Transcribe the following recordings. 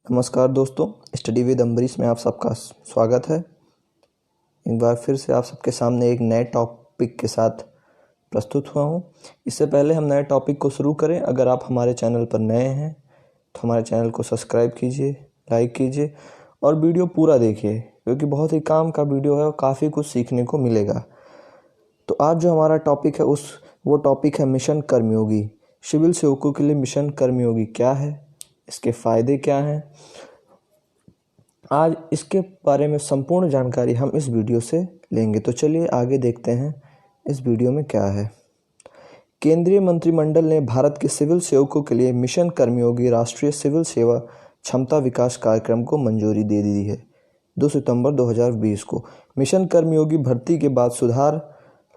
नमस्कार दोस्तों, study with Ambarish में आप सबका स्वागत है। एक बार फिर से आप सबके सामने एक नए टॉपिक के साथ प्रस्तुत हुआ हूँ। इससे पहले हम नए टॉपिक को शुरू करें, अगर आप हमारे चैनल पर नए हैं तो हमारे चैनल को सब्सक्राइब कीजिए, लाइक कीजिए और वीडियो पूरा देखिए, क्योंकि बहुत ही काम का वीडियो है और काफ़ी कुछ सीखने को मिलेगा। तो आज जो हमारा टॉपिक है वो टॉपिक है मिशन कर्मयोगी। सिविल सेवकों के लिए मिशन कर्मयोगी क्या है, इसके फ़ायदे क्या हैं, आज इसके बारे में संपूर्ण जानकारी हम इस वीडियो से लेंगे। तो चलिए आगे देखते हैं इस वीडियो में क्या है। केंद्रीय मंत्रिमंडल ने भारत के सिविल सेवकों के लिए मिशन कर्मयोगी राष्ट्रीय सिविल सेवा क्षमता विकास कार्यक्रम को मंजूरी दे दी है। 2 सितंबर 2020 को मिशन कर्मयोगी भर्ती के बाद सुधार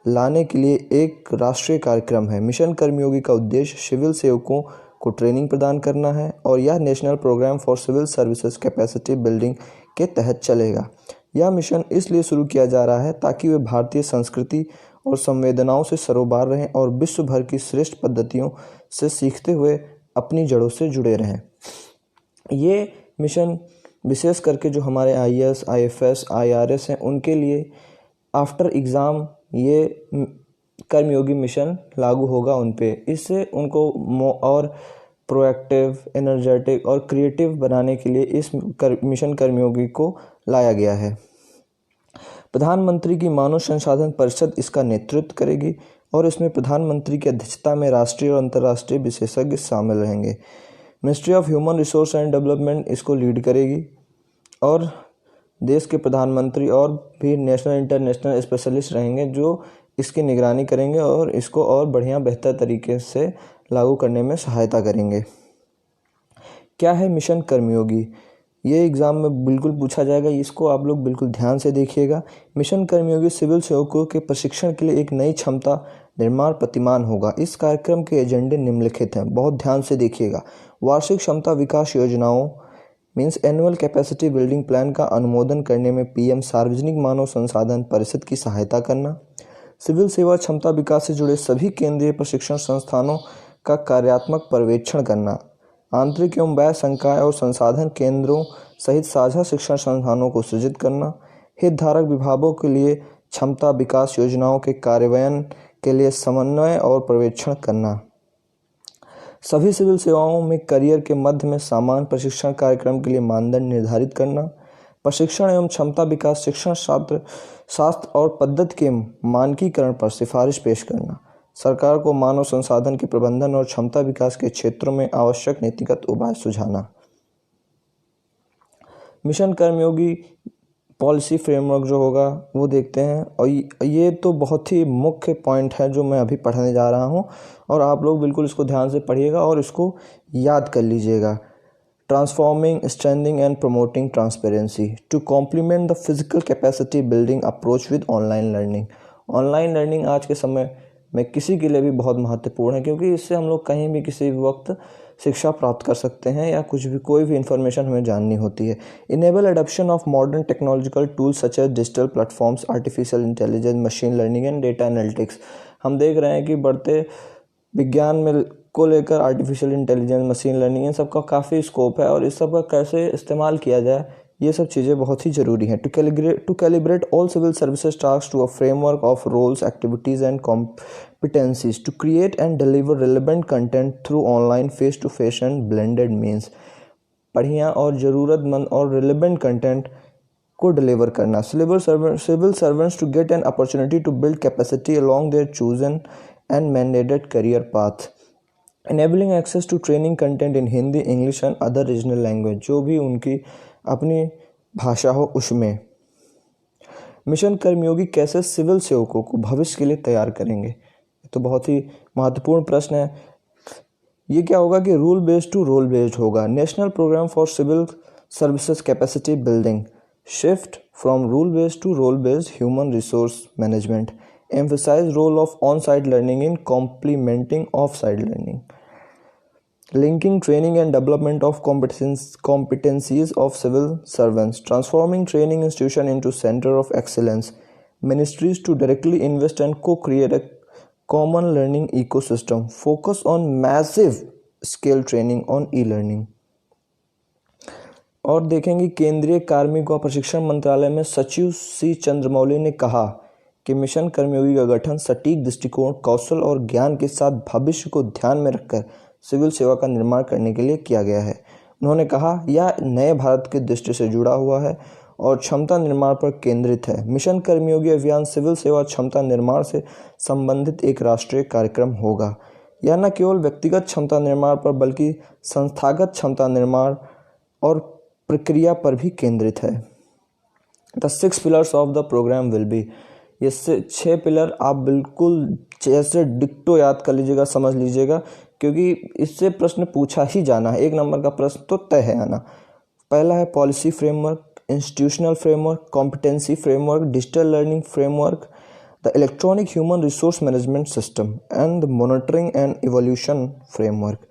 लाने के लिए एक राष्ट्रीय कार्यक्रम है। मिशन कर्मयोगी का उद्देश्य सिविल सेवकों को ट्रेनिंग प्रदान करना है और यह national programme for civil services capacity building के तहत चलेगा। यह मिशन इसलिए शुरू किया जा रहा है ताकि वे भारतीय संस्कृति और संवेदनाओं से सरोबार रहें और विश्व भर की श्रेष्ठ पद्धतियों से सीखते हुए अपनी जड़ों से जुड़े रहें। ये मिशन विशेष करके जो हमारे IAS, IFS, IRS हैं उनके लिए आफ्टर एग्ज़ाम ये कर्मयोगी मिशन लागू होगा उन पे। इससे उनको और प्रोएक्टिव, एनर्जेटिक और क्रिएटिव बनाने के लिए इस मिशन कर्मयोगी को लाया गया है। प्रधानमंत्री की मानव संसाधन परिषद इसका नेतृत्व करेगी और इसमें प्रधानमंत्री की अध्यक्षता में राष्ट्रीय और अंतर्राष्ट्रीय विशेषज्ञ शामिल रहेंगे। Ministry of human resource and development इसको लीड करेगी और देश के प्रधानमंत्री और भी नेशनल इंटरनेशनल स्पेशलिस्ट रहेंगे जो इसकी निगरानी करेंगे और इसको और बढ़िया बेहतर तरीके से लागू करने में सहायता करेंगे। क्या है मिशन कर्मयोगी? ये एग्ज़ाम में बिल्कुल पूछा जाएगा, इसको आप लोग बिल्कुल ध्यान से देखिएगा। मिशन कर्मयोगी सिविल सेवकों के प्रशिक्षण के लिए एक नई क्षमता निर्माण प्रतिमान होगा। इस कार्यक्रम के एजेंडे निम्नलिखित हैं, बहुत ध्यान से देखिएगा। वार्षिक क्षमता विकास योजनाओं means annual capacity building plan का अनुमोदन करने में PM सार्वजनिक मानव संसाधन परिषद की सहायता करना। सिविल सेवा क्षमता विकास से जुड़े सभी केंद्रीय प्रशिक्षण संस्थानों का कार्यात्मक पर्यवेक्षण करना। आंतरिक एवं बाह्य संकाय और संसाधन केंद्रों सहित साझा शिक्षण संस्थानों को सृजित करना। हितधारक विभागों के लिए क्षमता विकास योजनाओं के कार्यान्वयन के लिए समन्वय और पर्यवेक्षण करना। सभी सिविल सेवाओं में करियर के मध्य में समान प्रशिक्षण कार्यक्रम के लिए मानदंड निर्धारित करना। प्रशिक्षण एवं क्षमता विकास शिक्षण शास्त्र और पद्धति के मानकीकरण पर सिफारिश पेश करना। सरकार को मानव संसाधन के प्रबंधन और क्षमता विकास के क्षेत्रों में आवश्यक नीतिगत उपाय सुझाना। मिशन कर्मयोगी पॉलिसी फ्रेमवर्क जो होगा वो देखते हैं, और ये तो बहुत ही मुख्य पॉइंट है जो मैं अभी पढ़ने जा रहा हूँ और आप लोग बिल्कुल इसको ध्यान से पढ़िएगा और इसको याद कर लीजिएगा। Transforming, strengthening and promoting transparency to complement the physical capacity building approach with online learning। Online learning आज के समय में किसी के लिए भी बहुत महत्वपूर्ण है, क्योंकि इससे हम लोग कहीं भी किसी भी वक्त शिक्षा प्राप्त कर सकते हैं या कोई भी इन्फॉर्मेशन हमें जाननी होती है। Enable adoption of modern technological tools such as digital platforms, artificial intelligence, machine learning and data analytics. हम देख रहे हैं कि बढ़ते विज्ञान में को लेकर आर्टिफिशियल इंटेलिजेंस, मशीन लर्निंग, इन सब का काफ़ी स्कोप है और इस सब का कैसे इस्तेमाल किया जाए ये सब चीज़ें बहुत ही ज़रूरी हैं। To calibrate all civil services task to a framework of roles, activities and competencies to create and deliver relevant content through online, face to face and blended means. बढ़िया और ज़रूरतमंद और रिलेवेंट कंटेंट को डिलीवर करना। Civil servants to get an opportunity to build capacity along their chosen and mandated career path. Enabling access to training content in Hindi, English and other regional language, जो भी उनकी अपनी भाषा हो उसमें। मिशन कर्मयोगी कैसे सिविल सेवकों को भविष्य के लिए तैयार करेंगे, तो बहुत ही महत्वपूर्ण प्रश्न है। ये क्या होगा कि rule based to role based होगा। National programme for civil services capacity building, shift from rule based to role based human resource management, emphasize role of on-site learning in complementing off-site learning, linking training and development of competencies of civil servants, transforming training institution into center of excellence, ministries to directly invest and co-create a common learning ecosystem, focus on massive scale training on e-learning, और देखेंगे केंद्रीय कार्मिक व प्रशिक्षण मंत्रालय में सचिव सी चंद्रमौली ने कहा कि मिशन कर्मयोगी का गठन सटीक दृष्टिकोण, कौशल और ज्ञान के साथ भविष्य को ध्यान में रखकर सिविल सेवा का निर्माण करने के लिए किया गया है। उन्होंने कहा यह नए भारत की दृष्टि से जुड़ा हुआ है और क्षमता निर्माण पर केंद्रित है। मिशन कर्मयोगी अभियान सिविल सेवा क्षमता निर्माण से संबंधित एक राष्ट्रीय कार्यक्रम होगा। यह न केवल व्यक्तिगत क्षमता निर्माण पर बल्कि संस्थागत क्षमता निर्माण और प्रक्रिया पर भी केंद्रित है। The 6 pillars of the programme will be, ये 6 पिलर आप बिल्कुल जैसे डिक्टो याद कर लीजिएगा, समझ लीजिएगा, क्योंकि इससे प्रश्न पूछा ही जाना है। 1 नंबर का प्रश्न तो तय है आना। पहला है policy framework, institutional framework, competency framework, digital learning framework, the electronic human resource management system and the monitoring and evolution framework.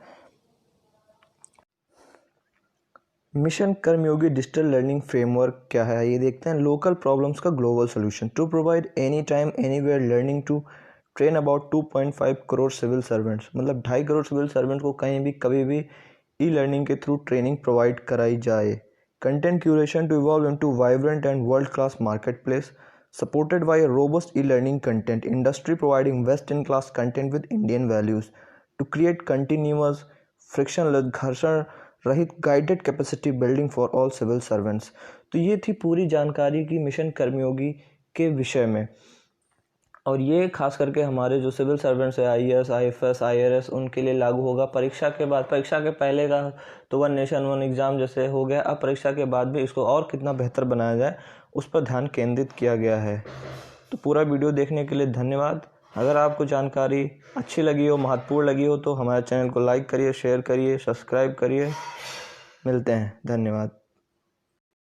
Mission Karmayogi digital learning framework क्या है, ये देखते हैं। लोकल प्रॉब्लम्स का global solution to provide any time anywhere learning to train about 2.5 crore civil servants, मतलब 2.5 crore civil servants को कहीं भी कभी भी ई लर्निंग के थ्रू ट्रेनिंग प्रोवाइड कराई जाए। Content curation to evolve into vibrant and world class market place supported by a robust e learning content industry providing best in class content with Indian values to create continuous frictionless घर्षण रहित guided capacity building for all civil servants. तो ये थी पूरी जानकारी की mission कर्मयोगी के विषय में, और ये खास करके हमारे जो सिविल सर्वेंट्स है IAS, IFS, IRS उनके लिए लागू होगा। परीक्षा के बाद, परीक्षा के पहले का तो 1 नेशन 1 एग्ज़ाम जैसे हो गया, अब परीक्षा के बाद भी इसको और कितना बेहतर बनाया जाए उस पर ध्यान केंद्रित किया गया है। तो पूरा वीडियो देखने के लिए धन्यवाद। अगर आपको जानकारी अच्छी लगी हो, महत्वपूर्ण लगी हो तो हमारे चैनल को लाइक करिए, शेयर करिए, सब्सक्राइब करिए। मिलते हैं, धन्यवाद।